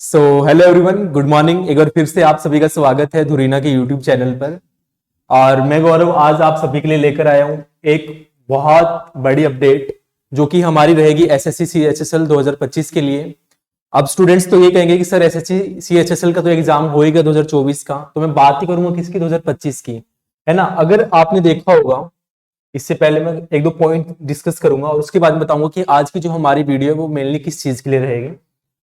So hello everyone, good morning. एक बार फिर से आप सभी का स्वागत है धुरीना के यूट्यूब चैनल पर। और मैं गौरव आज आप सभी के लिए लेकर आया हूं एक बहुत बड़ी अपडेट जो कि हमारी रहेगी एसएससी सीएचएसएल 2025 के लिए। अब स्टूडेंट्स तो ये कहेंगे कि सर एसएससी सीएचएसएल का तो एग्जाम होएगा 2024 का, तो मैं बात ही करूंगा किसकी, 2025 की, है ना। अगर आपने देखा होगा, इससे पहले मैं एक दो पॉइंट डिस्कस करूंगा और उसके बाद बताऊंगा कि आज की जो हमारी वीडियो है वो मेनली किस चीज के लिए रहेगी।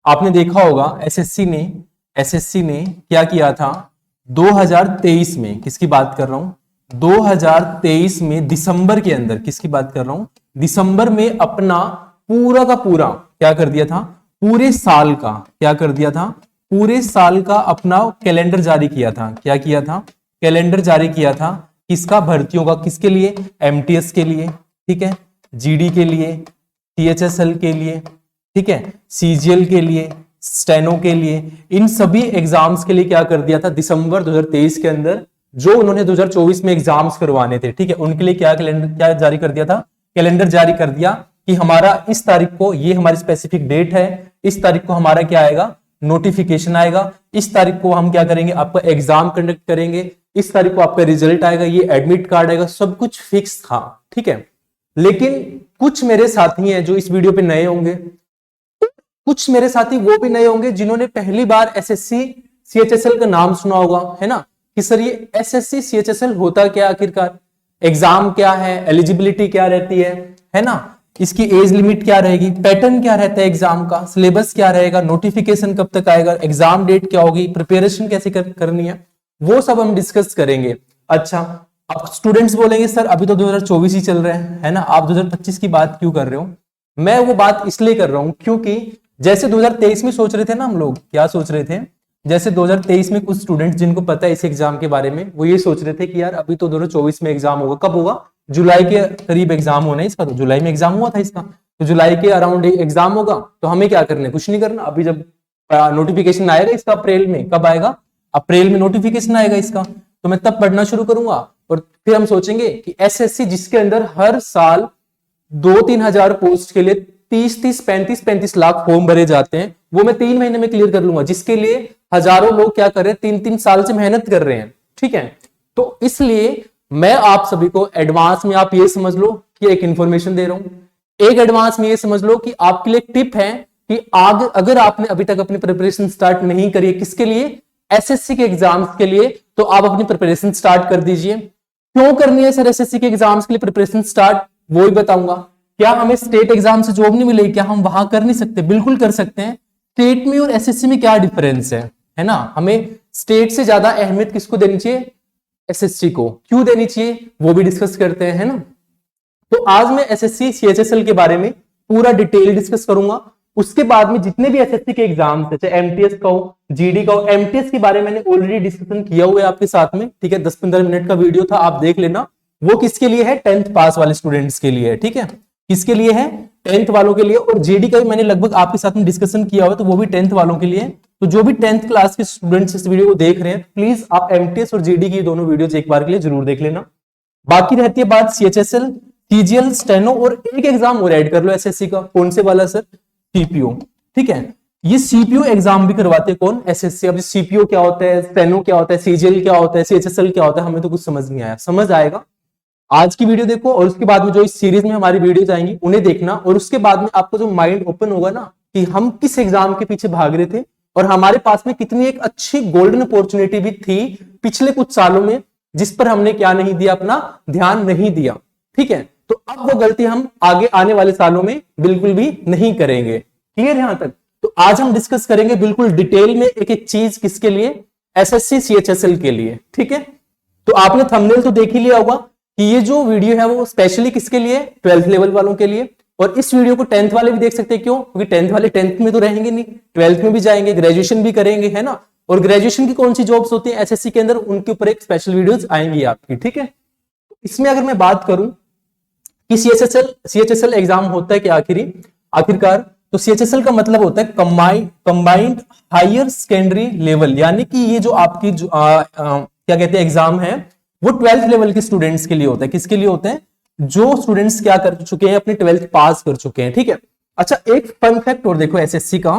आपने देखा होगा एसएससी ने क्या किया था 2023 में, किसकी बात कर रहा हूं, 2023 में दिसंबर के अंदर, किसकी बात कर रहा हूं, दिसंबर में अपना पूरा का पूरा क्या कर दिया था, पूरे साल का क्या कर दिया था, पूरे साल का अपना कैलेंडर जारी किया था। क्या किया था, कैलेंडर जारी किया था। किसका, भर्तियों का। किसके लिए, एमटीएस के लिए, ठीक है, जीडी के लिए, टीएचएसएल के लिए, ठीक है, सीजीएल के लिए, स्टेनो के लिए, इन सभी एग्जाम्स के लिए क्या कर दिया था दिसंबर 2023 के अंदर, जो उन्होंने 2024 में एग्जाम्स करवाने थे, ठीक है, उनके लिए क्या कैलेंडर क्या जारी कर दिया था, कैलेंडर जारी कर दिया कि हमारा इस तारीख को, ये हमारी स्पेसिफिक डेट है, इस तारीख को हमारा क्या आएगा, नोटिफिकेशन आएगा, इस तारीख को हम क्या करेंगे, आपका एग्जाम कंडक्ट करेंगे, इस तारीख को आपका रिजल्ट आएगा, ये एडमिट कार्ड आएगा, सब कुछ फिक्स था, ठीक है। लेकिन कुछ मेरे साथी हैं जो इस वीडियो पे नए होंगे, कुछ मेरे साथी वो भी नए होंगे जिन्होंने पहली बार एसएससी सीएचएसएल का नाम सुना होगा, है ना, कि सर ये एसएससी सीएचएसएल होता क्या, आखिरकार एग्जाम क्या है, एलिजिबिलिटी क्या रहती है ना, इसकी एज लिमिट क्या रहेगी, पैटर्न क्या रहता है एग्जाम का, सिलेबस क्या रहेगा, नोटिफिकेशन कब तक आएगा, एग्जाम डेट क्या होगी, प्रिपरेशन कैसे करनी है, वो सब हम डिस्कस करेंगे। अच्छा, अब स्टूडेंट्स बोलेंगे सर अभी तो 2024 ही चल रहे हैं, है ना, आप 2025 की बात क्यों कर रहे हो। मैं वो बात इसलिए कर रहा हूं क्योंकि जैसे 2023 में सोच रहे थे ना हम लोग, क्या सोच रहे थे, जैसे 2023 में कुछ स्टूडेंट्स जिनको पता है इस एग्जाम के बारे में, वो ये सोच रहे थे कि यार अभी तो 2024 में एग्जाम होगा, कब होगा, जुलाई के करीब एग्जाम होना है इसका, तो जुलाई में एग्जाम हुआ था इसका, तो जुलाई के अराउंड एग्जाम होगा, तो हमें क्या करना है, कुछ नहीं करना। अभी जब नोटिफिकेशन आएगा इसका अप्रैल में, कब आएगा, अप्रैल में नोटिफिकेशन आएगा इसका, तो मैं तब पढ़ना शुरू करूंगा। और फिर हम सोचेंगे कि एसएससी जिसके अंदर हर साल 2-3 हजार पोस्ट के लिए 30-30, 35-35 लाख फॉर्म भरे जाते हैं, वो मैं 3 महीने में क्लियर कर लूंगा, जिसके लिए हजारों लोग क्या कर रहे हैं, 3-3 साल से मेहनत कर रहे हैं, ठीक है। तो इसलिए मैं आप सभी को एडवांस में, आप ये समझ लो कि एक इंफॉर्मेशन दे रहा हूं, एक एडवांस में ये समझ लो कि आपके लिए एक टिप है कि आगे अगर आपने अभी तक अपनी प्रिपरेशन स्टार्ट नहीं करी है, किसके लिए, एसएससी के एग्जाम्स के लिए, तो आप अपनी प्रिपरेशन स्टार्ट कर दीजिए। क्यों करनी है सर एसएससी के एग्जाम्स के लिए प्रिपरेशन स्टार्ट, वो ही बताऊंगा। क्या हमें स्टेट एग्जाम से जॉब नहीं मिलेगी, क्या हम वहां कर नहीं सकते, बिल्कुल कर सकते हैं। स्टेट में और एसएससी में क्या डिफरेंस है ना, हमें स्टेट से ज्यादा अहमियत किसको देनी चाहिए, एसएससी को, क्यों देनी चाहिए वो भी डिस्कस करते हैं, है ना। तो आज मैं एसएससी सीएचएसएल के बारे में पूरा डिटेल डिस्कस करूंगा। उसके बाद में जितने भी एसएससी के एग्जाम है, चाहे एमटीएस का हो, जीडी का हो, एमटीएस के बारे में मैंने ऑलरेडी डिस्कशन किया हुआ है आपके साथ में, ठीक है, 10-15 मिनट का वीडियो था, आप देख लेना। वो किसके लिए है, 10th पास वाले स्टूडेंट्स के लिए है, ठीक है, किसके लिए है, 10th वालों के लिए। और जीडी का भी मैंने लगभग आपके साथ में डिस्कशन किया हुआ है, तो वो भी 10th वालों के लिए। तो जो भी 10th क्लास के स्टूडेंट्स इस वीडियो को देख रहे हैं, प्लीज आप एमटीएस और जीडी की दोनों वीडियोस एक बार के लिए जरूर देख लेना। बाकी रहती है बात सीएचएसएल, सीजीएल, स्टेनो, और एक एग्जाम और ऐड कर लो एसएससी का, कौन से वाला सर, सीपीओ, ठीक है। ये सीपीओ एग्जाम भी करवाते हैं कौन, एसएससी। अब सीपीओ क्या होता है, स्टेनो क्या होता है, सीजीएल क्या होता है, सीएचएसएल क्या होता है, हमें तो कुछ समझ नहीं आया, समझ आएगा। आज की वीडियो देखो और उसके बाद में जो इस सीरीज में हमारी वीडियोस आएंगी उन्हें देखना, और उसके बाद में आपको जो माइंड ओपन होगा ना कि हम किस एग्जाम के पीछे भाग रहे थे और हमारे पास में कितनी एक अच्छी गोल्डन अपॉर्चुनिटी भी थी पिछले कुछ सालों में, जिस पर हमने क्या नहीं दिया, अपना ध्यान नहीं दिया, ठीक है। तो अब वो गलती हम आगे आने वाले सालों में बिल्कुल भी नहीं करेंगे। क्लियर यहां तक। तो आज हम डिस्कस करेंगे बिल्कुल डिटेल में एक एक चीज, किसके लिए, एसएससी सीएचएसएल के लिए, ठीक है। तो आपने थंबनेल तो देख ही लिया होगा कि ये जो वीडियो है वो स्पेशली किसके लिए, 12th लेवल वालों के लिए। और इस वीडियो को 10th वाले भी देख सकते हैं, क्यों, क्योंकि 10th वाले 10th में तो रहेंगे नहीं, 12th में भी जाएंगे, ग्रेजुएशन भी करेंगे, है ना। और ग्रेजुएशन की कौन सी जॉब्स होती है एसएससी के अंदर, उनके ऊपर एक स्पेशल वीडियोस आएंगी आपकी, ठीक है। इसमें अगर मैं बात करूं कि सीएचएसएल एग्जाम होता है क्या आखिरकार, तो सीएचएसएल का मतलब होता है कंबाइंड हायर सेकेंडरी लेवल, यानी कि ये जो आपकी क्या कहते हैं एग्जाम है, वो 12th लेवल के स्टूडेंट्स के लिए होता है। किसके लिए होता है, जो स्टूडेंट्स क्या कर चुके हैं, अपने 12th पास कर चुके हैं, ठीक है। अच्छा, एक फन फैक्ट और देखो एसएससी का,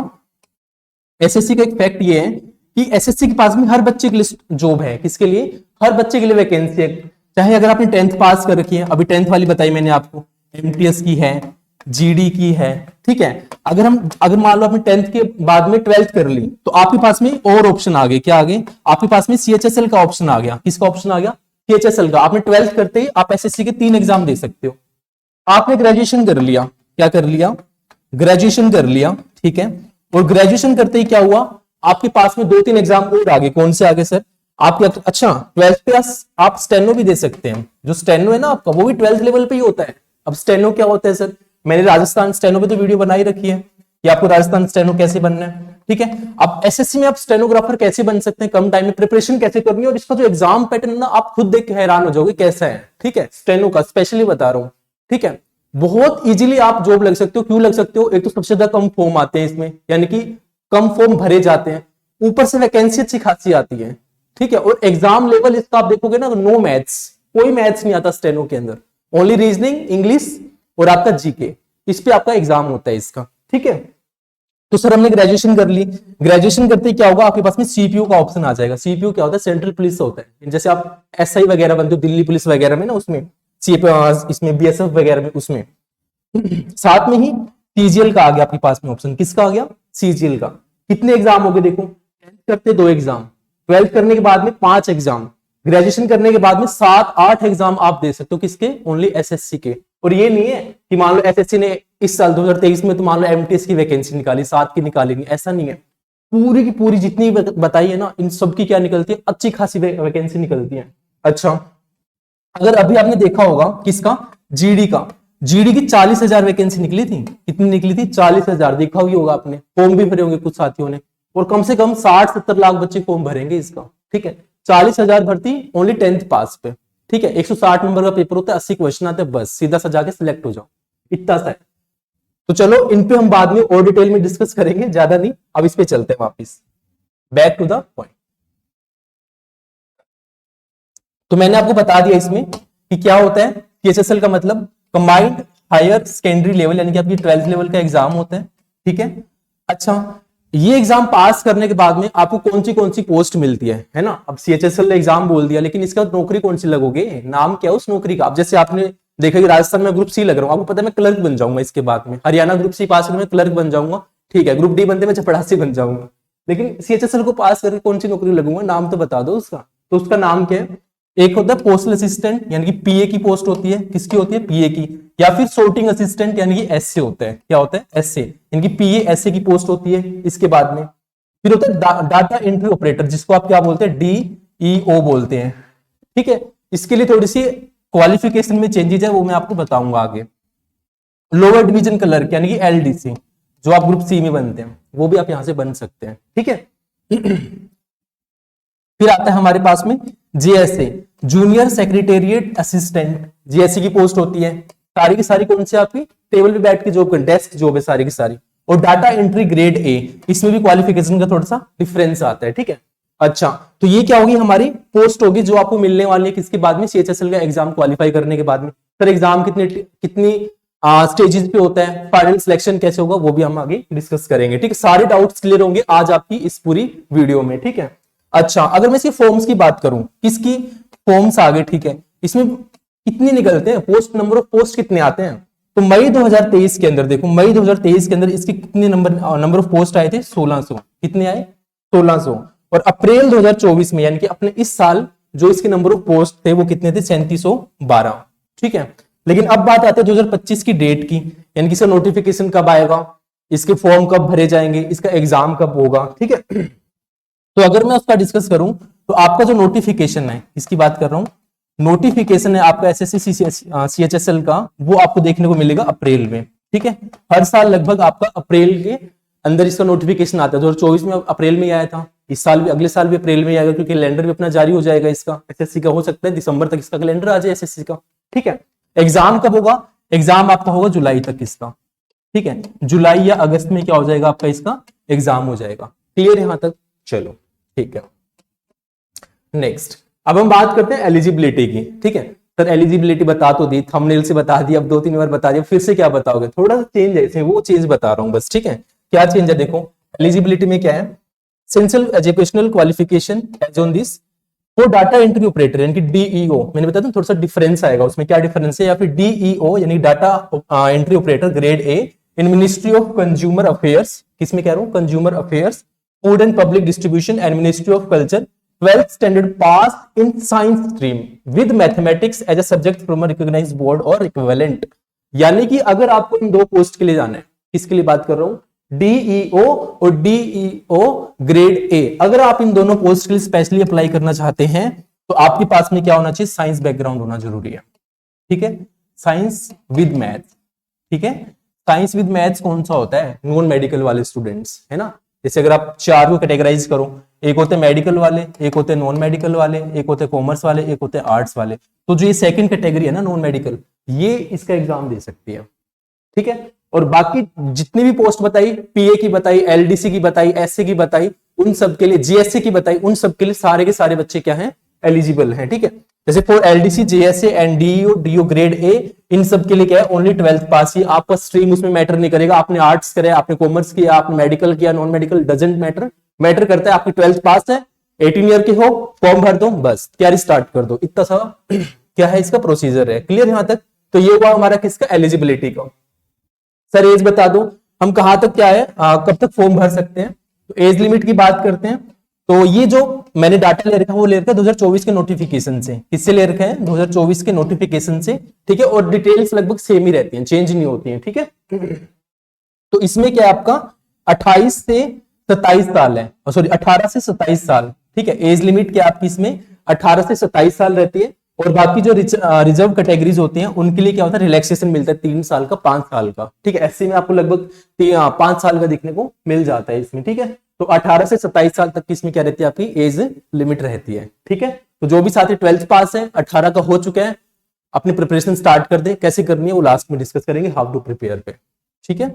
एसएससी का एक फैक्ट ये है कि एसएससी के पास में हर बच्चे के लिए जॉब है। किसके लिए? हर बच्चे के लिए वैकेंसी है। चाहे अगर आपने 10th पास कर रखी है, अभी 10th वाली बताई मैंने आपको, एमटीएस की है, जीडी की है, ठीक है। अगर मान लो आपने 10th के बाद में 12th कर ली, तो आपके पास में और ऑप्शन आ गए। क्या आ गए? आपके पास में सीएचएसएल का ऑप्शन आ गया। किसका ऑप्शन आ गया? सीएचएसएल का। आपने 12th करते ही आप एसएससी के 3 एग्जाम दे सकते हो। आपने ग्रेजुएशन कर लिया, क्या कर लिया? ग्रेजुएशन कर लिया, ठीक है। और ग्रेजुएशन करते ही क्या हुआ? आपके पास में 2-3 एग्जाम और आगे। कौन से आगे सर? आपके अच्छा 12th पे आप स्टेनो भी दे सकते हैं। जो स्टेनो है ना आपका, वो भी 12th लेवल पे ही होता है। अब स्टेनो क्या होता है सर? मैंने राजस्थान स्टेनो पे तो वीडियो बनाई रखी है कि आपको राजस्थान स्टेनो कैसे बनना है, ठीक है। अब एसएससी में आप स्टेनोग्राफर कैसे बन सकते हैं, कम टाइम में प्रिपरेशन कैसे करनी है, और इसका जो एग्जाम पैटर्न ना आप खुद देख के हैरान हो जाओगे कैसा है, ठीक है। स्टेनो का स्पेशली बता रहा हूं, ठीक है। बहुत इजीली आप जॉब लग सकते हो। क्यों लग सकते हो? एक तो सबसे ज्यादा कम फॉर्म आते हैं इसमें, यानी कि कम फॉर्म भरे जाते हैं, ऊपर से वैकेंसी अच्छी खासी आती है, ठीक है। और एग्जाम लेवल इसका आप देखोगे ना, नो मैथ्स, कोई मैथ्स नहीं आता स्टेनो के अंदर, ओनली रीजनिंग, इंग्लिश और आपका जीके, इस पे आपका एग्जाम होता है इसका, ठीक है। तो सर हमने ग्रेजुएशन कर ली, ग्रेजुएशन करते ही क्या होगा? आपके पास में सीपीयू का ऑप्शन आ जाएगा। सीपीयू क्या होता है? सेंट्रल पुलिस होता है। जैसे आप एसआई वगैरह बनते हो दिल्ली पुलिस वगैरह में ना, उसमें इसमें बीएसएफ वगैरह में, उसमें साथ में ही सीजीएल का आ गया आपके पास में ऑप्शन। किसका आ गया? सीजीएल का। कितने एग्जाम हो गए देखो, 10th करते 2 एग्जाम, 12th करने के बाद में 5 एग्जाम, ग्रेजुएशन करने के बाद में 7-8 एग्जाम आप दे सकते हो। किसके? ओनली एसएससी के। और ये नहीं है कि मान लो एसएससी ने इस साल 2023 में तो मान लो एमटीएस की वैकेंसी निकाली, 7 की निकाली नहीं, ऐसा नहीं है। पूरी की पूरी जितनी बताई है ना, इन सब की क्या निकलती है? अच्छी खासी वैकेंसी निकलती है। अच्छा, अगर अभी आपने देखा होगा किसका? जीडी का। जीडी की 40,000 वैकेंसी निकली थी। कितनी निकली थी? 40,000। देखा ही होगा आपने, फॉर्म भी भरे होंगे कुछ साथियों ने, और कम से कम 60-70 लाख बच्चे फॉर्म भरेंगे इसका, ठीक है। 40,000 भर्ती ओनली 10th पास पे, ठीक है। 160 नंबर का पेपर होता है, 80 क्वेश्चन आते हैं, बस सीधा सजा के सिलेक्ट हो जाओ, इतना सा है। तो चलो इन पे हम बाद में और डिटेल में डिस्कस करेंगे, ज्यादा नहीं। अब इस पे चलते हैं वापिस, बैक टू द पॉइंट। तो मैंने आपको बता दिया इसमें कि क्या होता है। सीएचएसएल का मतलब कंबाइंड हायर सेकेंडरी लेवल, यानी कि आपकी 12th लेवल का एग्जाम होता है, ठीक है। अच्छा, ये एग्जाम पास करने के बाद में आपको कौन सी पोस्ट मिलती है ना। अब सीएचएसएल ने एग्जाम बोल दिया, लेकिन इसका नौकरी कौन सी लगोगे, नाम क्या है उस नौकरी का। अब जैसे आपने देखा कि राजस्थान में ग्रुप सी लग रहा हूं, आपको पता है मैं क्लर्क बन जाऊंगा इसके बाद में। हरियाणा ग्रुप सी पास करके मैं क्लर्क बन जाऊंगा, ठीक है। ग्रुप डी बनते मैं चपड़ासी बन जाऊंगा। लेकिन सीएचएसएल को पास करके कौन सी नौकरी लगूंगा, नाम तो बता दो उसका। तो उसका नाम क्या है? एक होता है पोस्टल असिस्टेंट, यानी कि पीए की पोस्ट होती है। किसकी होती है? पीए की। या फिर सोर्टिंग असिस्टेंट, यानी कि एसए होता है। क्या होता है? एसए, यानी कि पीए एसए की पोस्ट होती है। इसके बाद में फिर होता है डाटा एंट्री ऑपरेटर, जिसको आप क्या बोलते हैं? डीईओ बोलते हैं, ठीक है। इसके लिए थोड़ी सी क्वालिफिकेशन में चेंजेस है, वो मैं आपको बताऊंगा आगे। लोअर डिवीजन क्लर्क, यानी कि एलडीसी, जो आप ग्रुप सी में बनते हैं, वो भी आप यहां से बन सकते हैं, ठीक है। फिर आता है हमारे पास में JSA, junior secretariat assistant. JSA की पोस्ट होती है। सारी की सारी कौन सी आपकी? टेबल पे बैठ के जॉब, डेस्क जॉब है सारी की सारी। और डाटा एंट्री ग्रेड ए, इसमें भी क्वालिफिकेशन का थोड़ा सा डिफरेंस आता है, ठीक है। अच्छा, तो ये क्या होगी? हमारी पोस्ट होगी जो आपको मिलने वाली है किसके बाद में? सीएचएसएल का एग्जाम क्वालिफाई करने के बाद में। सर एग्जाम कितनी स्टेजेस पे होता है, फाइनल सिलेक्शन कैसे होगा, वो भी हम आगे डिस्कस करेंगे, ठीक है। सारे डाउट्स क्लियर होंगे आज आपकी इस पूरी वीडियो में, ठीक है। अच्छा, अगर मैं इसकी फॉर्म्स की बात करूं, किसकी फॉर्म्स आ गए, ठीक है। इसमें कितने निकलते हैं पोस्ट, नंबर ऑफ पोस्ट कितने आते हैं? तो मई 2023 के अंदर देखो, मई 2023 के अंदर इसके कितने नंबर ऑफ पोस्ट आए थे? 1600। कितने आए? 1600। और अप्रैल 2024 में, यानी कि अपने इस साल, जो इसके नंबर ऑफ पोस्ट थे वो कितने थे? 3712, ठीक है। लेकिन अब बात आती है 2025 की डेट की, यानी कि इसका नोटिफिकेशन कब आएगा, इसके फॉर्म कब भरे जाएंगे, इसका एग्जाम कब होगा, ठीक है। तो अगर मैं उसका डिस्कस करूं, तो आपका जो नोटिफिकेशन है, इसकी बात कर रहा हूं, नोटिफिकेशन है आपका एसएससी सीएचएसएल का, वो आपको देखने को मिलेगा अप्रैल में, ठीक है। हर साल लगभग आपका अप्रैल के अंदर इसका नोटिफिकेशन आता है। 2024 में अप्रैल में आया था, इस साल भी, अगले साल भी अप्रैल में आएगा, क्योंकि कैलेंडर भी अपना जारी हो जाएगा इसका। एसएससी का हो सकता है दिसंबर तक इसका कैलेंडर आ जाए एसएससी का, ठीक है। एग्जाम कब होगा? एग्जाम आपका होगा जुलाई तक इसका, ठीक है। जुलाई या अगस्त में क्या हो जाएगा आपका? इसका एग्जाम हो जाएगा। क्लियर यहां तक? चलो ठीक है। नेक्स्ट, अब हम बात करते हैं एलिजिबिलिटी की, ठीक है। सर एलिजिबिलिटी बता तो दी, थंबनेल से बता दी, अब 2-3 बार बता दिया, फिर से क्या बताओगे? थोड़ा सा चेंज है इसमें, वो चेंज बता रहा हूं बस, ठीक है। क्या चेंज है देखो, एलिजिबिलिटी में क्या है, essential educational qualification as on this वो डाटा एंट्री ऑपरेटर यानी कि डीईओ, मैंने बताया था थोड़ा सा डिफरेंस आएगा उसमें, क्या डिफरेंस है, या फिर डीईओ यानी data entry operator grade A in ministry of consumer affairs, किसमें कह रहा हूं, consumer affairs, food and public distribution and ministry of culture, 12th standard pass in science stream with mathematics as a subject from a recognised board और equivalent. यानी कि अगर आपको इन दो पोस्ट के लिए जाना है, किसके लिए बात कर रहा हूं, डीईओ और डीईओ ग्रेड ए, अगर आप इन दोनों पोस्ट के लिए स्पेशली अप्लाई करना चाहते हैं तो आपके पास में क्या होना चाहिए, साइंस बैकग्राउंड होना जरूरी है। ठीक है, साइंस विद मैथ। ठीक है, साइंस विद मैथ्स कौन सा होता है, नॉन मेडिकल वाले स्टूडेंट्स, है ना। जैसे अगर आप चार को कैटेगराइज करो, एक होते हैं मेडिकल वाले, एक होते हैं नॉन मेडिकल वाले, एक होते हैं कॉमर्स वाले, एक होते हैं आर्ट्स वाले, तो जो ये सेकंड कैटेगरी है ना नॉन मेडिकल, ये इसका एग्जाम दे सकती है। ठीक है, और बाकी जितनी भी पोस्ट बताई, पीए की बताई, एलडीसी की बताई, एससी की बताई, उन सब के लिए, जीएससी की बताई, उन सब के लिए सारे के सारे बच्चे क्या हैं, एलिजिबल हैं। ठीक है, जैसे for LDC, GSA and DEO, DO grade A, इन सब के लिए क्या है, ओनली 12th पास ही, आपका स्ट्रीम उसमें मैटर नहीं करेगा, आपने आर्ट्स करे, आपने कॉमर्स किया, आपने मेडिकल किया, non medical, doesn't matter, matter करता है आपकी 12th पास है, 18 ईयर के हो, फॉर्म भर दो, बस तैयारी स्टार्ट कर दो, इतना सा क्या है इसका प्रोसीजर है। क्लियर यहां तक, तो ये हुआ हमारा किसका, एलिजिबिलिटी का। सर एज बता दो, हम कहां तक क्या है, कब तक फॉर्म भर सकते हैं, तो एज लिमिट की बात करते हैं। तो ये जो मैंने डाटा ले रखा है वो ले रखा है 2024 के नोटिफिकेशन से, किससे ले रखा है, 2024 के नोटिफिकेशन से। ठीक है, और डिटेल्स लगभग सेम ही रहती हैं, चेंज नहीं होती हैं। ठीक है, तो इसमें क्या है आपका 28 से 27 साल है, सॉरी 18 से 27 साल। ठीक है, एज लिमिट क्या आपकी इसमें 18 से 27 साल रहती है, और बाकी जो रिजर्व कैटेगरीज होती हैं उनके लिए क्या होता है, रिलैक्सेशन मिलता है 3 साल का, 5 साल का। ठीक है, एससी में आपको लगभग 5 साल का देखने को मिल जाता है इसमें। ठीक है, तो 18 से 27 साल तक की इसमें क्या रहती है, आपकी एज लिमिट रहती है। ठीक है, तो जो भी साथी 12th पास है, 18 का हो चुका है, अपनी प्रिपरेशन स्टार्ट कर दे, कैसे करनी है वो लास्ट में डिस्कस करेंगे, हाउ टू प्रिपेयर पे। ठीक है,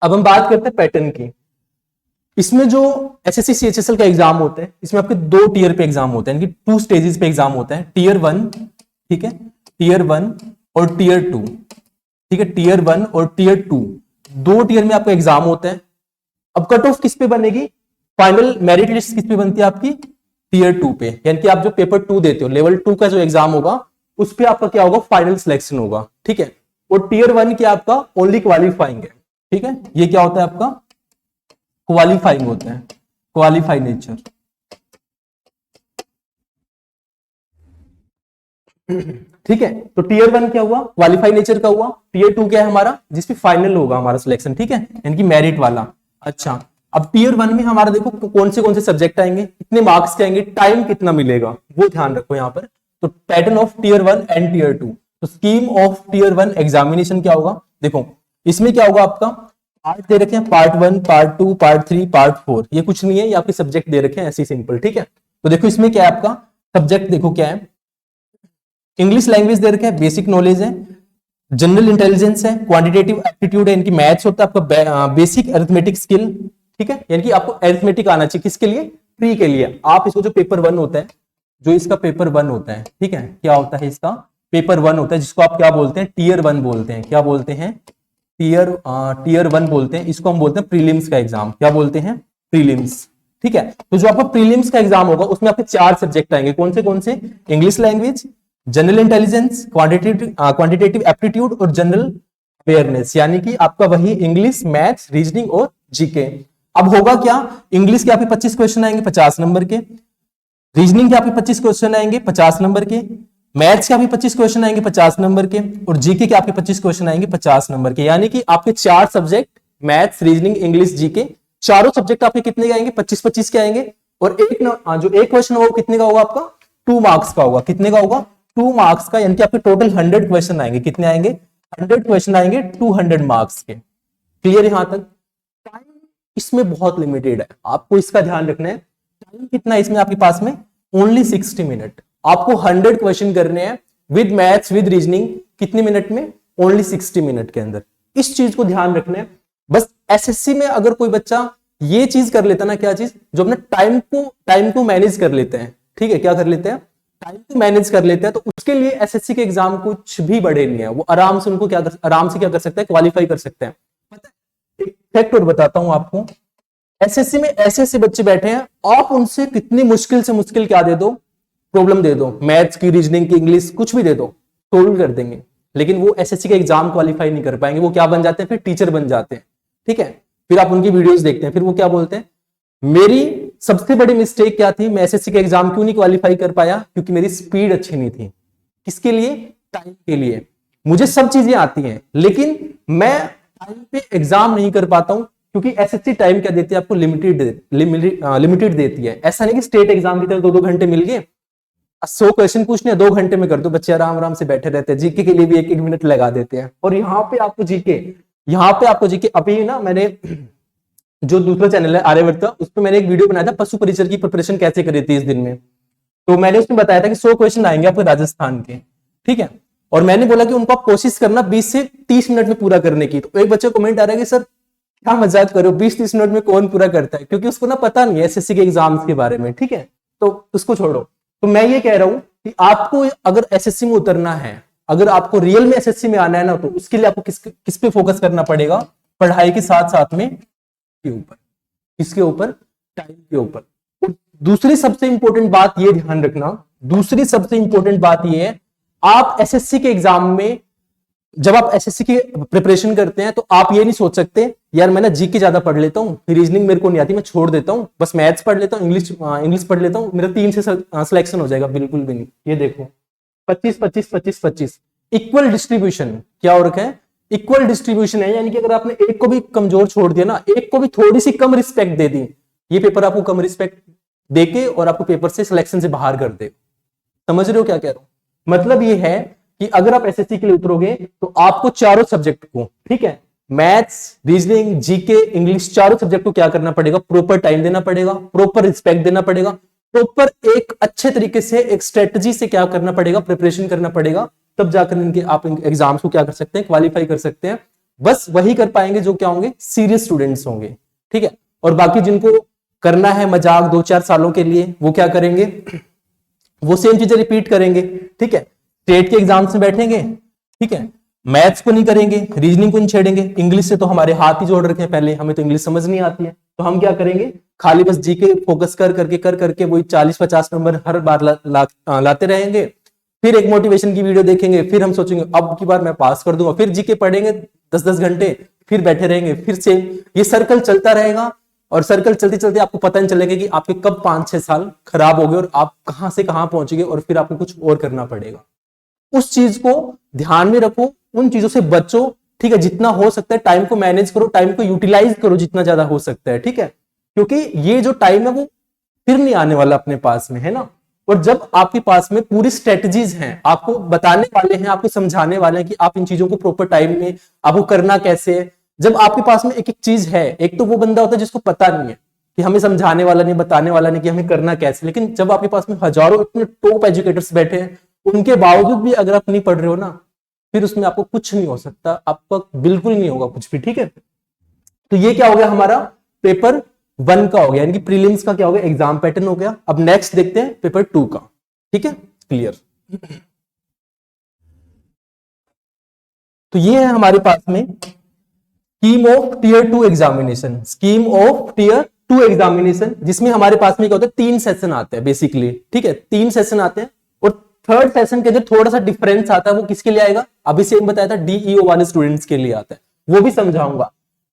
अब हम बात करते हैं पैटर्न की। इसमें जो एसएससी सीएचएसएल का एग्जाम होता है, इसमें आपके 2 टीयर पे एग्जाम होते हैं, यानी कि 2 स्टेजेस पे एग्जाम होता है, टीयर 1, ठीक है, टीयर 1 और टीयर 2। ठीक है, टीयर 1 और टीयर 2, 2 टीयर में आपका एग्जाम होता है। अब कट ऑफ किस पे बनेगी, फाइनल मेरिट लिस्ट किस पे बनती है आपकी, टीयर 2 पे, यानी कि आप जो पेपर 2 देते हो, लेवल 2 का जो एग्जाम होगा उस पे आपका क्या होगा, फाइनल सिलेक्शन होगा। ठीक है, और टीयर 1 की आपका ओनली क्वालिफाइंग है। ठीक है, ये क्या होता है आपका, क्वालिफाइंग होता है, क्वालिफाइड नेचर। ठीक है, तो टीयर 1 क्या हुआ, क्वालिफाइड नेचर का हुआ। टीयर 2 क्या है हमारा, जिसपे फाइनल होगा हमारा सिलेक्शन। ठीक है, यानी कि मेरिट वाला। अच्छा, अब टीयर 1 में हमारा देखो कौन से सब्जेक्ट आएंगे, कितने मार्क्स के आएंगे, टाइम कितना मिलेगा, वो ध्यान रखो यहाँ पर। तो pattern of tier 1 and tier 2, तो स्कीम ऑफ टीयर 1 एग्जामिनेशन क्या होगा, देखो इसमें क्या होगा, आपका पार्ट दे रखे हैं, पार्ट 1, पार्ट 2, पार्ट 3, पार्ट 4, ये कुछ नहीं है, ये आपके सब्जेक्ट दे रखे हैं ऐसे सिंपल। ठीक है, तो देखो इसमें क्या है आपका सब्जेक्ट, देखो क्या है, इंग्लिश लैंग्वेज दे रखे हैं, बेसिक नॉलेज है, जनरल इंटेलिजेंस है, क्वांटिटेटिव एप्टीट्यूड है, इनकी मैथ्स होता है आपका, बेसिक अरिथमेटिक स्किल। ठीक है, यानी कि आपको अरिथमेटिक आना चाहिए, किसके लिए, प्री के लिए। आप इसको जो पेपर 1 होता है, जो इसका पेपर 1 होता है, ठीक है, क्या होता है इसका पेपर 1 होता है, जिसको आप क्या बोलते हैं, टीयर 1 बोलते हैं। क्या बोलते हैं, टीयर 1 बोलते हैं, इसको हम बोलते हैं प्रीलिम्स का एग्जाम। क्या बोलते हैं, प्रीलिम्स। ठीक है, तो जो आपका प्रीलिम्स का एग्जाम होगा उसमें आपके 4 सब्जेक्ट आएंगे, कौन से, English language, general intelligence, quantitative aptitude और जनरल अवेयरनेस, यानी कि आपका वही इंग्लिश, मैथ्स, रीजनिंग और जीके। अब होगा क्या, इंग्लिश के आपके 25 क्वेश्चन आएंगे 50 नंबर के, रीजनिंग के आपके 25 क्वेश्चन आएंगे 50 नंबर के, मैथ्स के आपके 25 क्वेश्चन आएंगे 50 नंबर के, और जीके के आपके 25 क्वेश्चन आएंगे 50 नंबर के। यानी कि आपके 4 subject, maths, reasoning, English, GK, चारों सब्जेक्ट आपके कितने के आएंगे, 25-25 के आएंगे। और जो एक क्वेश्चन होगा कितने का होगा, आपका 2 मार्क्स का होगा। कितने का होगा, 2 मार्क्स का, यानी कि आपके टोटल 100 क्वेश्चन आएंगे। कितने आएंगे, 100 क्वेश्चन आएंगे 200 मार्क्स के। क्लियर यहां तक। टाइम इसमें बहुत लिमिटेड है, आपको इसका ध्यान रखना है। टाइम कितना है इसमें आपके पास में, ओनली 60 मिनट। आपको 100 क्वेश्चन करने हैं विद मैथ्स, विद रीजनिंग, कितने मिनट में, ओनली 60 मिनट के अंदर। इस चीज को ध्यान रखना है। बस एसएससी में अगर कोई बच्चा ये चीज कर लेता ना, क्या चीज, जो अपने टाइम को मैनेज कर लेते हैं। ठीक है, क्या कर लेते हैं, टाइम को मैनेज कर लेते हैं, तो उसके लिए एसएससी के एग्जाम कुछ भी बड़े नहीं है। वो आराम से क्या कर सकता है, क्वालिफाई कर सकते हैं। पता है, फैक्ट और बताता हूं आपको। एसएससी में ऐसे ऐसे बच्चे बैठे हैं, आप उनसे कितनी मुश्किल से मुश्किल क्या दे दो, प्रॉब्लम दे दो, मैथ्स की, रीजनिंग की, इंग्लिश, कुछ भी दे दो, सोल्व कर देंगे। लेकिन वो एसएससी का एग्जाम क्वालिफाई नहीं कर पाएंगे। वो क्या बन जाते हैं, फिर टीचर बन जाते हैं। ठीक है, फिर आप उनकी वीडियोस देखते हैं, फिर वो क्या बोलते हैं, मेरी सबसे बड़ी मिस्टेक क्या थी, मैं एसएससी का एग्जाम क्यों नहीं क्वालिफाई कर पाया, क्योंकि मेरी स्पीड अच्छी नहीं थी। किसके लिए, टाइम के लिए। मुझे सब चीजें आती हैं, लेकिन मैं टाइम पे एग्जाम नहीं कर पाता हूं, क्योंकि एसएससी टाइम क्या देती है आपको, लिमिटेड देती है। ऐसा नहीं कि स्टेट एग्जाम की तरह 2-2 घंटे मिल गए, 100 क्वेश्चन पूछने 2 घंटे में कर दो, बच्चे आराम आराम से बैठे रहते हैं। जीके के लिए भी 1-1 मिनट लगा देते हैं। और यहाँ पे आपको जीके अभी ना, मैंने जो दूसरा चैनल है आर्यवर्त का, उस पर मैंने एक वीडियो बनाया था, पशु परिचर की प्रिपरेशन कैसे करी थी इस दिन में। तो मैंने उसमें बताया था कि 100 क्वेश्चन आएंगे आपको राजस्थान के। ठीक है, और मैंने बोला कि उनको आप कोशिश करना 20 से 30 मिनट में पूरा करने की। तो एक बच्चे कमेंट आ रहा है कि सर क्या मजाक करो, 20-30 मिनट में कौन पूरा करता है, क्योंकि उसको ना पता नहीं है एसएससी के एग्जाम्स के बारे में। ठीक है, तो उसको छोड़ो। तो मैं ये कह रहा हूं कि आपको अगर एसएससी में उतरना है, अगर आपको रियल में एसएससी में आना है ना, तो उसके लिए आपको किस पे फोकस करना पड़ेगा, पढ़ाई के साथ साथ में के ऊपर। किसके ऊपर, टाइम के ऊपर। दूसरी सबसे इंपॉर्टेंट बात ये ध्यान रखना, दूसरी सबसे इंपॉर्टेंट बात ये है, आप एसएससी के एग्जाम में, जब आप एसएससी की प्रिपरेशन करते हैं, तो आप ये नहीं सोच सकते यार मैं ना जीके ज्यादा पढ़ लेता हूँ, रीजनिंग मेरे को नहीं आती, मैं छोड़ देता हूँ, बस मैथ्स पढ़ लेता हूँ, इंग्लिश पढ़ लेता हूँ, मेरा 3 से सिलेक्शन हो जाएगा। बिल्कुल भी नहीं। ये देखो 25-25-25-25 इक्वल डिस्ट्रीब्यूशन क्या हो रखा है, इक्वल डिस्ट्रीब्यूशन है। यानी कि अगर आपने एक को भी कमजोर छोड़ दिया ना, एक को भी थोड़ी सी कम रिस्पेक्ट दे दी, ये पेपर आपको कम रिस्पेक्ट देके और आपको पेपर से सिलेक्शन से बाहर कर दे। समझ रहे हो क्या कह रहा हूं? मतलब ये है कि अगर आप एसएससी के लिए उतरोगे, तो आपको चारों सब्जेक्ट को, ठीक है, मैथ्स, रीजनिंग, जीके, इंग्लिश, चारों सब्जेक्ट को क्या करना पड़ेगा, प्रॉपर टाइम देना पड़ेगा, प्रॉपर रिस्पेक्ट देना पड़ेगा, प्रॉपर एक अच्छे तरीके से एक स्ट्रेटजी से क्या करना पड़ेगा, प्रिपरेशन करना पड़ेगा। तब जाकर इनके आप एग्जाम्स को क्या कर सकते हैं, क्वालिफाई कर सकते हैं। बस वही कर पाएंगे जो क्या होंगे, सीरियस स्टूडेंट्स होंगे। ठीक है, और बाकी जिनको करना है मजाक 2-4 सालों के लिए, वो क्या करेंगे, वो सेम चीजें रिपीट करेंगे। ठीक है, स्टेट के एग्जाम्स में बैठेंगे, ठीक है, मैथ्स को नहीं करेंगे, रीजनिंग को नहीं छेड़ेंगे, इंग्लिश से तो हमारे हाथ ही जोड़ रखे हैं पहले, हमें तो इंग्लिश समझ नहीं आती है, तो हम क्या करेंगे, खाली बस जीके फोकस कर करके वही 40-50 नंबर हर बार लाते रहेंगे। फिर एक मोटिवेशन की वीडियो देखेंगे, फिर हम सोचेंगे अब की बार मैं पास कर दूंगा, फिर जीके पढ़ेंगे 10-10 घंटे, फिर बैठे रहेंगे, फिर से ये सर्कल चलता रहेगा। और सर्कल चलते चलते आपको पता नहीं चलेगा कि आपके कब 5-6 साल खराब हो गए और आप कहां से कहां पहुंचेंगे, और फिर आपको कुछ और करना पड़ेगा। उस चीज को ध्यान में रखो, उन चीजों से बचो। ठीक है, जितना हो सकता है टाइम को मैनेज करो, टाइम को यूटिलाइज करो जितना ज्यादा हो सकता है। ठीक है, क्योंकि ये जो टाइम है वो फिर नहीं आने वाला अपने पास में, है ना। और जब आपके पास में पूरी स्ट्रेटजीज हैं, आपको बताने वाले हैं, आपको समझाने वाले हैं कि आप इन चीजों को प्रॉपर टाइम में आपको करना कैसे है। जब आपके पास में एक एक चीज है, एक तो वो बंदा होता है जिसको पता नहीं है कि हमें समझाने वाला नहीं, बताने वाला नहीं कि हमें करना कैसे, लेकिन जब आपके पास में हजारों इतने टॉप एजुकेटर्स बैठे हैं, उनके बावजूद भी अगर आप नहीं पढ़ रहे हो ना, फिर उसमें आपको कुछ नहीं हो सकता, आपका बिल्कुल नहीं होगा कुछ भी। ठीक है, तो ये क्या हो गया, हमारा पेपर 1 का हो गया, यानी कि प्रीलिम्स का क्या हो गया, एग्जाम पैटर्न हो गया। अब नेक्स्ट देखते हैं पेपर 2 का। ठीक है, क्लियर। तो ये है हमारे पास में scheme of tier 2 examination, scheme of tier 2 examination, जिसमें हमारे पास में क्या होता है, 3 सेशन आते हैं बेसिकली। ठीक है, 3 सेशन आते हैं, और थर्ड सेशन के अंदर थोड़ा सा डिफरेंस आता है। वो किसके लिए आएगा, अभी से बताया था, डीईओ वाले स्टूडेंट्स के लिए आता है, वो भी समझाऊंगा।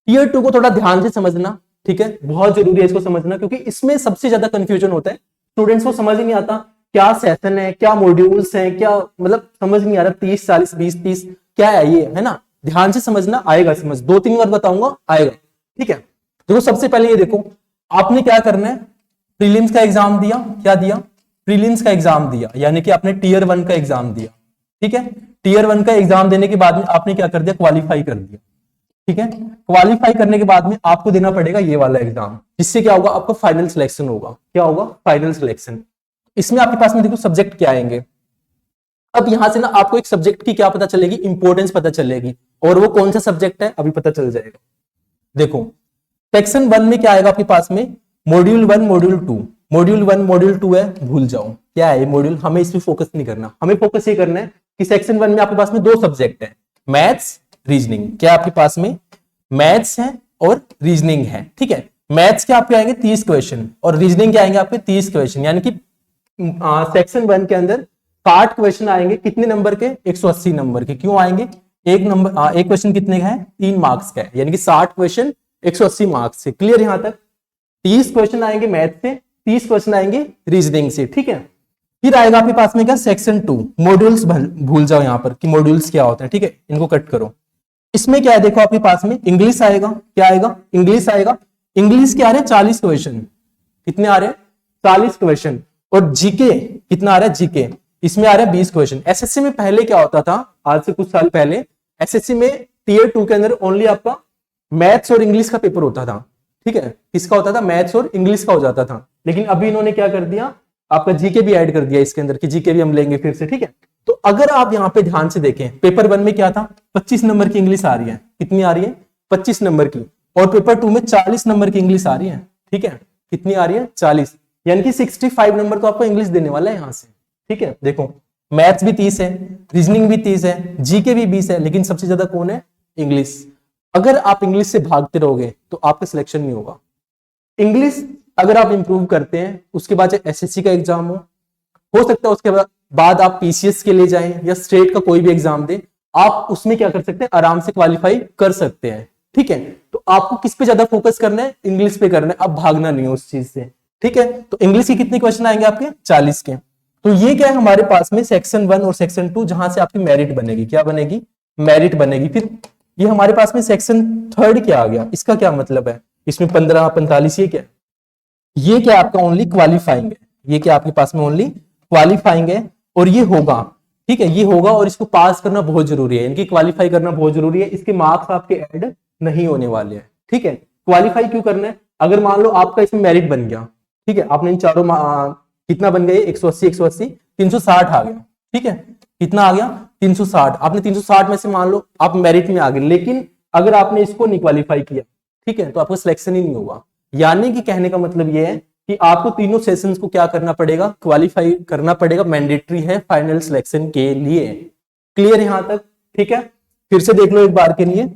टीयर 2 को थोड़ा ध्यान से समझना, ठीक है, बहुत जरूरी है इसको समझना, क्योंकि इसमें सबसे ज्यादा कंफ्यूजन होता है, स्टूडेंट्स को समझ ही नहीं आता क्या सेशन है, क्या मॉड्यूल्स हैं, क्या मतलब समझ नहीं आ रहा, 30-40 20-30 क्या है ये, है ना। ध्यान से समझना, आएगा समझ, 2-3 बार बताऊंगा, आएगा। ठीक है, देखो सबसे पहले ये देखो, आपने क्या करना है, प्रीलिम्स का एग्जाम दिया, क्या दिया, प्रीलिम्स का एग्जाम दिया, यानी कि आपने टीयर 1 का एग्जाम दिया। ठीक है, टीयर 1 का एग्जाम देने के बाद में आपने क्या कर दिया, क्वालिफाई कर दिया। ठीक है, क्वालिफाई करने के बाद में आपको देना पड़ेगा ये वाला एग्जाम, जिससे क्या होगा, आपको फाइनल सिलेक्शन होगा। क्या होगा, फाइनल सिलेक्शन। इसमें आपके पास में देखो सब्जेक्ट क्या आएंगे। अब यहां से ना आपको एक सब्जेक्ट की क्या पता चलेगी, इंपॉर्टेंस पता चलेगी, और वो कौन सा सब्जेक्ट है अभी पता चल जाएगा। देखो सेक्शन 1 में क्या आएगा आपके पास में, मॉड्यूल 1 मॉड्यूल 2। मॉड्यूल 1 मॉड्यूल 2 है, भूल जाओ क्या है ये मॉड्यूल, हमें इस पे फोकस नहीं करना। हमें फोकस ये करना है कि सेक्शन 1 में आपके पास में 2 सब्जेक्ट है, मैथ्स, रीजनिंग। क्या आपके पास में मैथ्स है और रीजनिंग है, ठीक है। मैथ्स के आपके आएंगे 30 क्वेश्चन और रीजनिंग के आएंगे आपके 30 क्वेश्चन, यानी कि सेक्शन 1 के अंदर 60 क्वेश्चन आएंगे। कितने नंबर के? 180 नंबर के। क्यों आएंगे? एक क्वेश्चन कितने का है? 3 मार्क्स का है, यानी कि 60 क्वेश्चन 180 मार्क्स से। क्लियर यहां तक? 30 क्वेश्चन आएंगे मैथ से, 30 क्वेश्चन आएंगे रीजनिंग से, ठीक है। फिर आएगा आपके पास में क्या? Section 2 modules. भूल जाओ यहां पर कि मॉड्यूल्स क्या होते हैं, ठीक है, इनको कट करो। इसमें क्या है देखो, आपके पास में इंग्लिश आएगा। क्या आएगा? इंग्लिश आएगा। इंग्लिश के आ रहे हैं 40 क्वेश्चन। कितने आ रहे हैं? 40 क्वेश्चन। और जीके कितना आ रहा है? जीके इसमें आ रहा है 20 क्वेश्चन। एसएससी में पहले क्या होता था, आज से कुछ साल पहले एसएससी में टीयर 2 के अंदर ओनली आपका मैथ्स और इंग्लिश का पेपर होता था, ठीक है। किसका होता था? मैथ्स और इंग्लिश का हो जाता था। लेकिन अभी इन्होंने क्या कर दिया, आपका जीके भी ऐड कर दिया इसके अंदर, कि जीके भी हम लेंगे फिर से, ठीक है। तो अगर आप यहाँ पे ध्यान से देखें, पेपर 1 में क्या था? 25 नंबर की इंग्लिश आ रही है। कितनी आ रही है? 25 नंबर की। और पेपर 2 में 40 नंबर की इंग्लिश आ रही है, ठीक है। कितनी आ रही है? 40, यानी कि 65 नंबर तो आपको इंग्लिश देने वाला है यहां से, ठीक है। देखो मैथ्स भी 30 है, रीजनिंग भी 30 है, जीके भी 20 है, लेकिन सबसे ज्यादा कौन है? इंग्लिश। अगर आप इंग्लिश से भागते रहोगे तो आपका सिलेक्शन नहीं होगा। इंग्लिश अगर आप इंप्रूव करते हैं, उसके बाद चाहे एसएससी का एग्जाम हो सकता है उसके बाद आप पीसीएस के लिए जाएं या स्टेट का कोई भी एग्जाम दें, आप उसमें क्या कर सकते हैं? आराम से क्वालिफाई कर सकते हैं, ठीक है। तो आपको किस पे ज्यादा फोकस करना है? इंग्लिश पे करना है। अब भागना नहीं है उस चीज से, ठीक है। तो इंग्लिश के कितने क्वेश्चन आएंगे आपके? 40 के। तो ये क्या है हमारे पास में सेक्शन 1 और सेक्शन 2, जहां से आपकी मेरिट बनेगी। क्या बनेगी? मेरिट बनेगी। फिर ये हमारे पास में सेक्शन 3 क्या आ गया? इसका क्या मतलब है? इसमें 15, 45 ये क्या आपका ओनली क्वालिफाइंग है। ये क्या आपके पास में ओनली क्वालिफाइंग है, और ये होगा, ठीक है, ये होगा। और इसको पास करना बहुत जरूरी है, इनकी क्वालिफाई करना बहुत जरूरी है। इसके मार्क्स आपके ऐड नहीं होने वाले हैं, ठीक है। क्वालिफाई क्यों करना है? अगर मान लो आपका इसमें मेरिट बन गया, ठीक है, आपने इन चारों कितना बन गए? 180, 180, 360 आ गया, ठीक है। कितना आ गया? 360। आपने 360 में से मान लो आप मेरिट में आ गए, लेकिन अगर आपने इसको नहीं क्वालिफाई किया, ठीक है, तो आपका सिलेक्शन ही नहीं होगा। यानी कि कहने का मतलब यह है कि आपको तीनों सेशंस को क्या करना पड़ेगा? क्वालिफाई करना पड़ेगा। मैंडेटरी है फाइनल सिलेक्शन के लिए। क्लियर यहां तक? ठीक है। फिर से देख लो एक बार के लिए,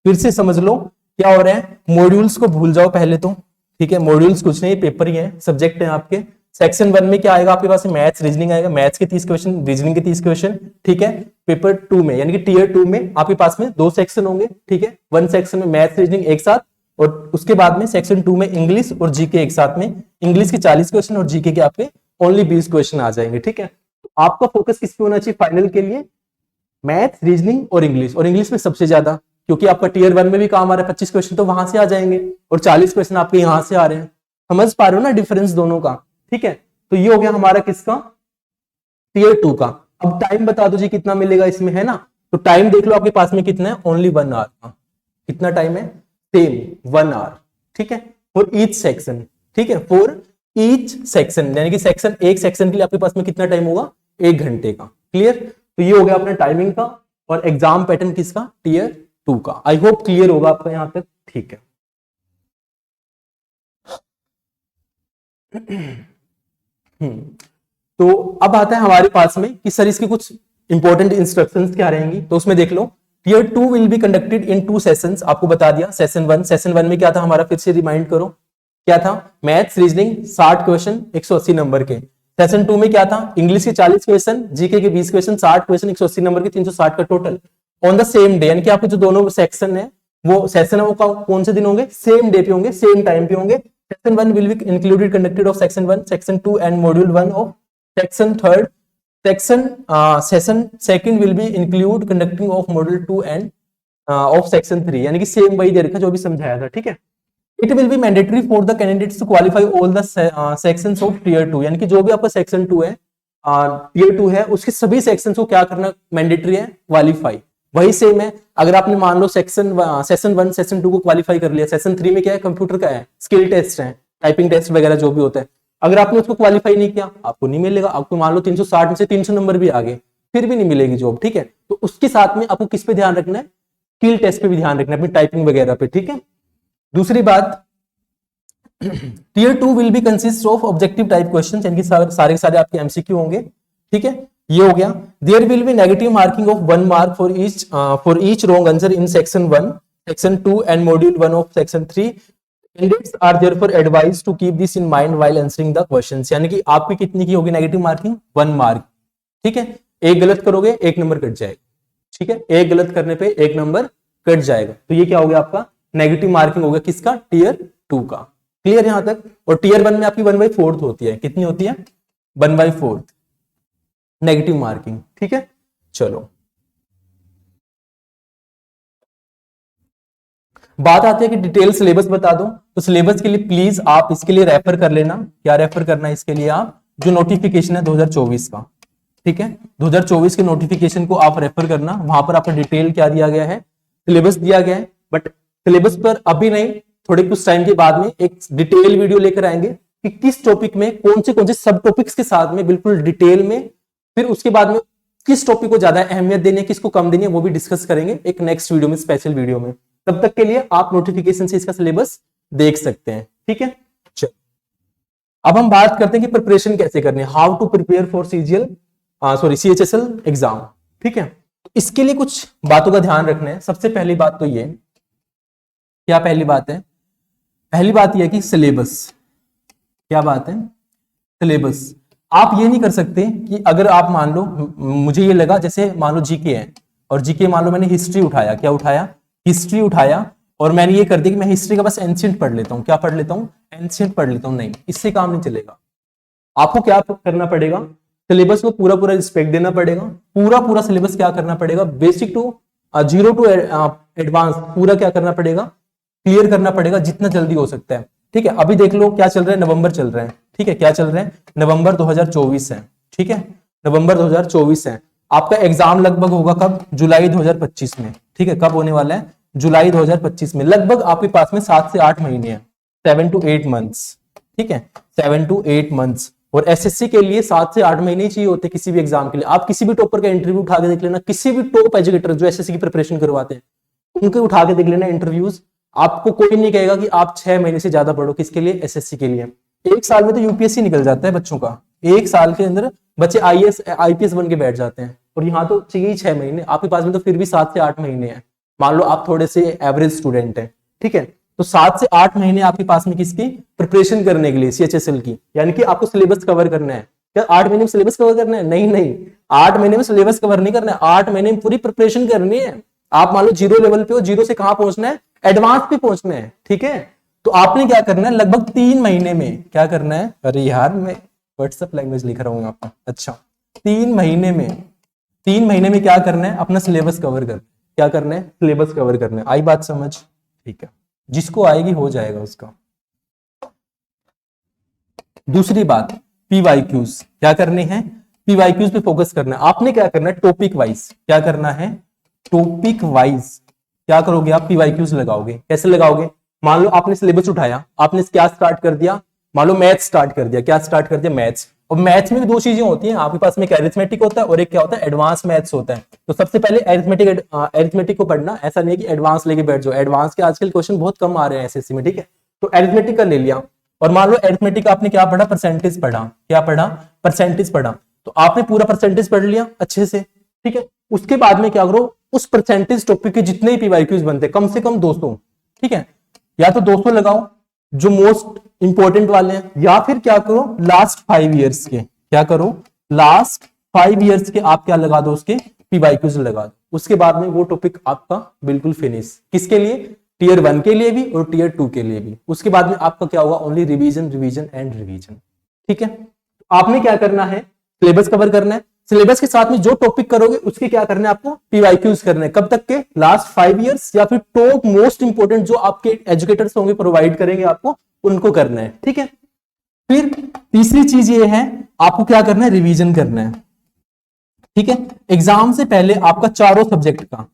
फिर से समझ लो क्या हो रहा है। मॉड्यूल्स को भूल जाओ पहले तो, ठीक है। मॉड्यूल्स कुछ नहीं, पेपर ही है, सब्जेक्ट है आपके। सेक्शन 1 में क्या आएगा आपके पास? मैथ्स रीजनिंग आएगा। मैथ्स के 30 क्वेश्चन, रीजनिंग के 30 क्वेश्चन, ठीक है। पेपर 2 में यानी कि टीयर 2 में आपके पास में 2 सेक्शन होंगे, ठीक है। 1 सेक्शन में मैथ्स रीजनिंग एक साथ, और उसके बाद में सेक्शन 2 में इंग्लिश और जीके एक साथ में। इंग्लिश के 40 क्वेश्चन और जीके के आपके ओनली 20 क्वेश्चन आ जाएंगे, ठीक है। तो आपका फोकस किस पे होना चाहिए फाइनल के लिए? मैथ्स, रीजनिंग और इंग्लिश। और इंग्लिश में सबसे ज्यादा, क्योंकि आपका टीयर 1 में भी काम आ रहा है, 25 क्वेश्चन तो वहां से आ जाएंगे और 40 क्वेश्चन आपके यहां से आ रहे हैं। समझ पा रहे हो ना डिफरेंस दोनों का? ठीक है। तो ये हो गया हमारा किसका? टीयर 2 का। अब टाइम बता दो जी कितना मिलेगा इसमें, है ना। तो टाइम देख लो आपके पास में कितना है? ओनली 1 आवर का। कितना टाइम है? सेम 1 आवर, ठीक है, फॉर ईच सेक्शन, ठीक है, फॉर ईच सेक्शन। यानी कि सेक्शन, एक सेक्शन के लिए आपके पास में कितना टाइम होगा? 1 घंटे का। क्लियर? तो ये हो गया अपना टाइमिंग का और एग्जाम पैटर्न किसका? टीयर 2 का। आई होप क्लियर होगा आपका यहां तक, ठीक है। तो अब आता है हमारे पास में कि सर इसके कुछ इंपॉर्टेंट इंस्ट्रक्शंस क्या रहेंगी। तो उसमें देख लो, tier 2 will be conducted in 2 sessions. आपको बता दिया सेशन 1 में क्या था हमारा? फिर से रिमाइंड करो क्या था? मैथ्स रीजनिंग 60 क्वेश्चन 180 नंबर के। सेशन 2 में क्या था? इंग्लिश के 40 क्वेश्चन, जीके के 20 क्वेश्चन, 60 क्वेश्चन 180 नंबर के, 360 का total on the same day. यानी कि आपके जो दोनों सेक्शन है वो कौन से दिन होंगे? सेम डे पे होंगे, सेम टाइम पे होंगे। Section 1 will be included conducted of section 1, section 2 and module 1 of section 3। Session 2 will be include conducting of module 2 end of section 3। यानी कि सेम वही दे रखा जो भी समझाया था, ठीक है। It will be mandatory for the candidates to qualify all the sections of tier 2। यानी कि जो भी आपका सेक्शन 2 है, टीयर 2 है, उसके सभी सेक्शंस को क्या करना मैंडेटरी है? क्वालिफाई। वही सेम है। अगर आपने मान लो सेशन 1 सेशन 2 को क्वालिफाई कर लिया, सेशन 3 में क्या है? कंप्यूटर का है, स्किल टेस्ट है, टाइपिंग टेस्ट वगैरह जो भी होता है। अगर आपने उसको क्वालिफाई नहीं किया, आपको नहीं मिलेगा। आपको मान लो 360 में से 300 नंबर भी आ गए, फिर भी नहीं मिलेगी जॉब, ठीक है। तो उसके साथ में आपको किस पे ध्यान रखना है? स्किल टेस्ट पे भी ध्यान रखना है, अपनी टाइपिंग वगैरह पे, ठीक है। दूसरी बात, tier 2 will be consist of objective type question, यानी कि सारे के सारे आपके एमसीक्यू होंगे, ठीक है। ये हो गया। There will be negative marking of 1 mark for each wrong answer in section 1। Section 2 and module 1 of section 3। Candidates are therefore advised to keep this in mind while answering the questions. यानी कि आपकी कितनी की होगी negative marking? 1 mark. ठीक है, एक गलत करोगे 1 नंबर कट जाएगा। ठीक है, एक गलत करने पे 1 नंबर कट जाएगा। तो ये क्या हो गया आपका नेगेटिव मार्किंग हो गया किसका? टीयर 2 का। क्लियर यहां तक? और टीयर 1 में आपकी 1/4 होती है। कितनी होती है? 1/4 नेगेटिव मार्किंग। ठीक है, चलो बात आती है कि डिटेल सिलेबस बता दो। तो सिलेबस के लिए प्लीज आप इसके लिए रेफर कर लेना। क्या रेफर करना है इसके लिए? आप जो नोटिफिकेशन है 2024 का, ठीक है, 2024 के नोटिफिकेशन को आप रेफर करना। वहां पर आपका डिटेल क्या दिया गया है? सिलेबस दिया गया है। बट सिलेबस पर अभी नहीं, थोड़े कुछ टाइम के बाद में एक डिटेल वीडियो लेकर आएंगे कि किस टॉपिक में कौन से सब टॉपिक्स के साथ में बिल्कुल डिटेल में, फिर उसके बाद में किस टॉपिक को ज्यादा अहमियत देनी है, किसको कम देनी है, वो भी डिस्कस करेंगे एक नेक्स्ट वीडियो में, स्पेशल वीडियो में। तब तक के लिए आप नोटिफिकेशन से इसका सिलेबस देख सकते हैं। ठीक है, चलो अब हम बात करते हैं कि प्रिपरेशन कैसे करनी है, how to prepare for CHSL exam. ठीक है, इसके लिए कुछ बातों का ध्यान रखना है। सबसे पहली बात तो ये, क्या पहली बात है? पहली बात यह है कि सिलेबस। क्या बात है? सिलेबस। आप ये नहीं कर सकते कि अगर आप मान लो, मुझे ये लगा जैसे मान लो जीके है, और जीके मान लो मैंने हिस्ट्री उठाया, क्या उठाया? हिस्ट्री उठाया, और मैंने ये कर दिया कि मैं हिस्ट्री का बस एंशिएंट पढ़ लेता हूं। क्या पढ़ लेता हूं? एंशिएंट पढ़ लेता हूं। नहीं, इससे काम नहीं चलेगा। आपको क्या करना पड़ेगा? सिलेबस को पूरा पूरा रिस्पेक्ट देना पड़ेगा। पूरा पूरा सिलेबस क्या करना पड़ेगा? बेसिक टू 0 टू एडवांस पूरा क्या करना पड़ेगा? क्लियर करना पड़ेगा जितना जल्दी हो सकता है। ठीक है, अभी देख लो क्या चल रहा है, नवंबर चल रहा है। ठीक है, क्या चल रहा है? नवंबर 2024 है। ठीक है, नवंबर 2024 है। आपका एग्जाम लगभग होगा कब? जुलाई 2025 में। ठीक है, कब होने वाला है? जुलाई 2025 में। लगभग आपके पास में 7 से 8 महीने हैं, 7 to 8 मंथ्स। ठीक है, 7 to 8 मंथ्स। और एसएससी के लिए 7 से 8 महीने चाहिए होते किसी भी एग्जाम के लिए। आप किसी भी टॉपर का इंटरव्यू उठा के देख लेना, किसी भी टॉप एजुकेटर जो एसएससी की प्रिपरेशन करवाते हैं उनके उठा के देख लेना इंटरव्यूज। आपको कोई नहीं कहेगा कि आप 6 महीने से ज्यादा पढ़ो। किसके लिए? एसएससी के लिए। 1 साल में तो यूपीएससी निकल जाता है बच्चों का। 1 साल के अंदर बच्चे आईपीएस बन के बैठ जाते हैं। और यहाँ तो चाहिए 6 महीने, आपके पास में तो फिर भी 7 से 8 महीने हैं। मान लो आप थोड़े से एवरेज स्टूडेंट हैं। ठीक है, तो 7 से 8 महीने आपके पास में किसकी प्रिपरेशन करने के लिए? सीएचएसएल की। यानी कि आपको सिलेबस कवर करना है। क्या 8 महीने में सिलेबस कवर करना है? नहीं नहीं, 8 महीने में सिलेबस कवर नहीं करना है। 8 महीने में पूरी प्रिपरेशन करनी है। आप मान लो 0 लेवल पे हो, 0 से कहां पहुंचना है? एडवांस पे पहुंचना है। ठीक है, तो आपने क्या करना है? लगभग 3 महीने में क्या करना है? अरे यार मैं व्हाट्सएप लैंग्वेज लिख रहा हूँ आपका। अच्छा, 3 महीने में क्या करना है? अपना सिलेबस कवर करना है। क्या करना है? सिलेबस कवर करना है। आई बात समझ? ठीक है, जिसको आएगी हो जाएगा उसका। दूसरी बात, पीवाईक्यूज क्या करने हैं? पीवाईक्यूज पे फोकस करना है। आपने क्या करना है? टॉपिक वाइज क्या करना है? टॉपिक वाइज क्या करोगे आप? पीवाईक्यूज लगाओगे। कैसे लगाओगे? मान लो आपने सिलेबस उठाया, आपने क्या स्टार्ट कर दिया? मान लो मैथ्स स्टार्ट कर दिया। क्या स्टार्ट कर दिया? मैथ्स। और मैथ्स में भी 2 चीजें होती हैं आपके पास में, एक अरिथमेटिक होता है और एक क्या होता है? एडवांस मैथ्स होता है। तो सबसे पहले अरिथमेटिक को पढ़ना। ऐसा नहीं है कि एडवांस लेके बैठ जाओ। एडवांस के आजकल क्वेश्चन बहुत कम आ रहे हैं एसएससी में। ठीक है, तो अरिथमेटिक का ले लिया। और मान लो अरिथमेटिक आपने क्या पढ़ा? परसेंटेज पढ़ा। क्या पढ़ा? परसेंटेज पढ़ा। तो आपने पूरा परसेंटेज पढ़ लिया अच्छे से। ठीक है, उसके बाद में क्या करो? उस परसेंटेज टॉपिक के जितने पीवाईक्यूज बनते हैं, कम से कम 200। ठीक है, या तो 200 लगाओ जो मोस्ट इंपॉर्टेंट वाले हैं, या फिर क्या करो? लास्ट 5 ईयर्स के। क्या करो? लास्ट 5 ईयर्स के आप क्या लगा दो? उसके पीवाईक्यूज लगा दो। उसके बाद में वो टॉपिक आपका बिल्कुल फिनिश। किसके लिए? टीयर 1 के लिए भी और टीयर 2 के लिए भी। उसके बाद में आपका क्या होगा? Only revision revision and revision. ठीक है, आपने क्या करना है? सिलेबस कवर करना है। सिलेबस के साथ में जो टॉपिक करोगे उसके क्या करना है? आपको पीवाईक्यूज करने हैं। कब तक के? लास्ट 5 ईयर्स, या फिर टॉप मोस्ट इंपोर्टेंट जो आपके एजुकेटर्स होंगे प्रोवाइड करेंगे आपको, उनको करना है। ठीक है, फिर तीसरी चीज ये है, आपको क्या करना है? रिवीजन करना है। ठीक है, एग्जाम से पहले आपका चारों सब्जेक्ट का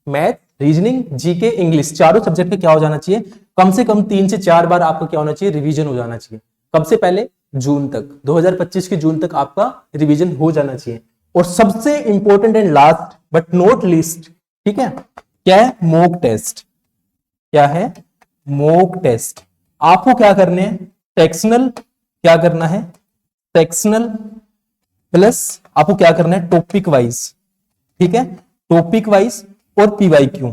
मैथ, रीजनिंग, जीके, इंग्लिश, चारों सब्जेक्ट का क्या हो जाना चाहिए? कम से कम 3 से 4 बार आपका क्या होना चाहिए? रिवीजन हो जाना चाहिए। कब से पहले? जून तक, 2025 के जून तक आपका रिवीजन हो जाना चाहिए। और सबसे important and last but not least, ठीक है, क्या है? Mock test. क्या है? Mock test. आपको क्या करने हैं? सेक्शनल, क्या करना है? सेक्शनल प्लस आपको क्या करना है? Topic wise. ठीक है, टॉपिक वाइज और पीवाईक्यू।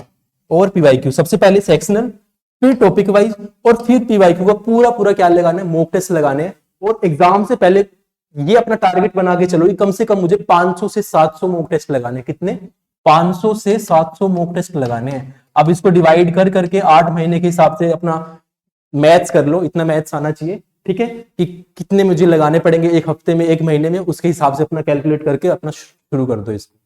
और पीवाईक्यू। सबसे पहले सेक्शनल, फिर टॉपिक वाइज, और फिर पीवाईक्यू का पूरा पूरा क्या लगाना है, मॉक टेस्ट लगाने हैं। और एग्जाम से पहले ये अपना टारगेट बना के चलो, कम से कम मुझे 500 से 700 मॉक टेस्ट लगाने। कितने? 500 से 700 मॉक टेस्ट लगाने हैं। अब इसको डिवाइड कर करके 8 महीने के हिसाब से अपना मैथ्स कर लो, इतना मैथ्स आना चाहिए, ठीक है, कि कितने मुझे लगाने पड़ेंगे एक हफ्ते में, एक महीने में, उसके हिसाब से अपना कैलकुलेट करके अपना शुरू कर दो इसको,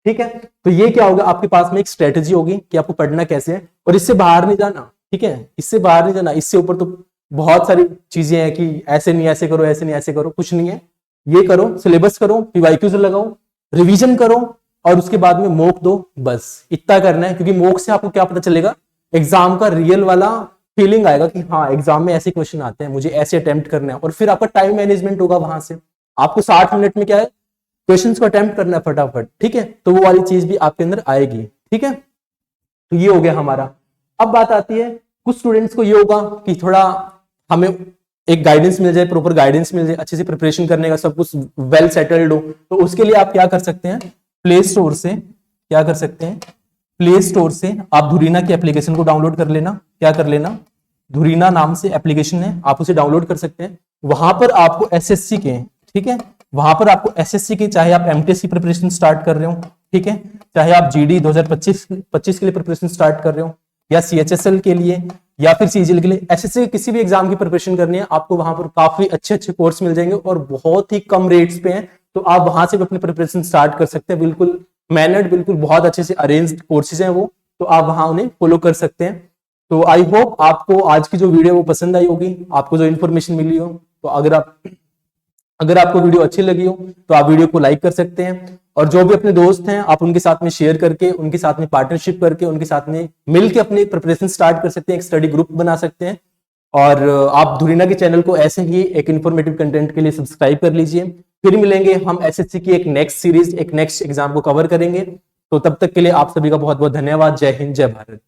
ठीक है। तो ये क्या होगा, आपके पास में एक स्ट्रेटेजी होगी कि आपको पढ़ना कैसे है, और इससे बाहर नहीं जाना, ठीक है, इससे बाहर नहीं जाना। इससे ऊपर तो बहुत सारी चीजें हैं कि ऐसे नहीं ऐसे करो, ऐसे नहीं ऐसे करो, कुछ नहीं है। ये करो, सिलेबस करो, पीवाईक्यू से लगाओ, रिवीजन करो, और उसके बाद में मॉक दो, बस इतना करना है। क्योंकि मॉक से आपको क्या पता चलेगा, एग्जाम का रियल वाला फीलिंग आएगा कि हाँ एग्जाम में ऐसे क्वेश्चन आते हैं, मुझे ऐसे अटेम्प्ट करना है। और फिर आपका टाइम मैनेजमेंट होगा, वहां से आपको 60 मिनट में क्या है, क्वेश्चंस को अटेम्प्ट करना है फटाफट, ठीक है। तो वो वाली चीज भी आपके अंदर आएगी, ठीक है। तो ये हो गया हमारा। अब बात आती है, कुछ स्टूडेंट्स को ये होगा कि थोड़ा हमें एक गाइडेंस मिल जाए, प्रॉपर गाइडेंस मिल जाए, अच्छे से प्रिपरेशन करने का, सब कुछ वेल सेटल्ड हो। तो उसके लिए आप क्या कर सकते हैं, प्ले स्टोर से क्या कर सकते हैं, प्ले स्टोर से आप धुरीना की एप्लीकेशन को डाउनलोड कर लेना। क्या कर लेना, धुरीना नाम से एप्लीकेशन है, आप उसे डाउनलोड कर सकते हैं। वहां पर आपको एसएससी के, ठीक है, वहां पर आपको एसएससी के, चाहे आप एमटीएस की प्रिपरेशन स्टार्ट कर रहे हो, ठीक है, चाहे आप जीडी 2025 के लिए प्रिपरेशन स्टार्ट कर रहे हो, या सीएचएसएल के लिए, या फिर सीजीएल के लिए, एसएससी किसी भी एग्जाम की प्रिपरेशन करनी है, आपको वहां पर काफी अच्छे अच्छे कोर्स मिल जाएंगे और बहुत ही कम रेट्स पे हैं। तो आप वहां से भी अपनी प्रिपरेशन स्टार्ट कर सकते हैं, बिल्कुल मैनर्ड, बिल्कुल बहुत अच्छे से अरेंज्ड कोर्सेज हैं वो, तो आप वहां उन्हें फॉलो कर सकते हैं। तो आई होप आपको आज की जो वीडियो वो पसंद आई होगी, आपको जो इन्फॉर्मेशन मिली हो। तो अगर आपको वीडियो अच्छी लगी हो तो आप वीडियो को लाइक कर सकते हैं, और जो भी अपने दोस्त हैं आप उनके साथ में शेयर करके, उनके साथ में पार्टनरशिप करके, उनके साथ में मिलकर अपनी प्रिपरेशन स्टार्ट कर सकते हैं, एक स्टडी ग्रुप बना सकते हैं। और आप धुरीना के चैनल को ऐसे ही एक इन्फॉर्मेटिव कंटेंट के लिए सब्सक्राइब कर लीजिए। फिर मिलेंगे हम एसएससी की एक नेक्स्ट सीरीज, एक नेक्स्ट एग्जाम को कवर करेंगे। तो तब तक के लिए आप सभी का बहुत बहुत धन्यवाद। जय हिंद, जय भारत।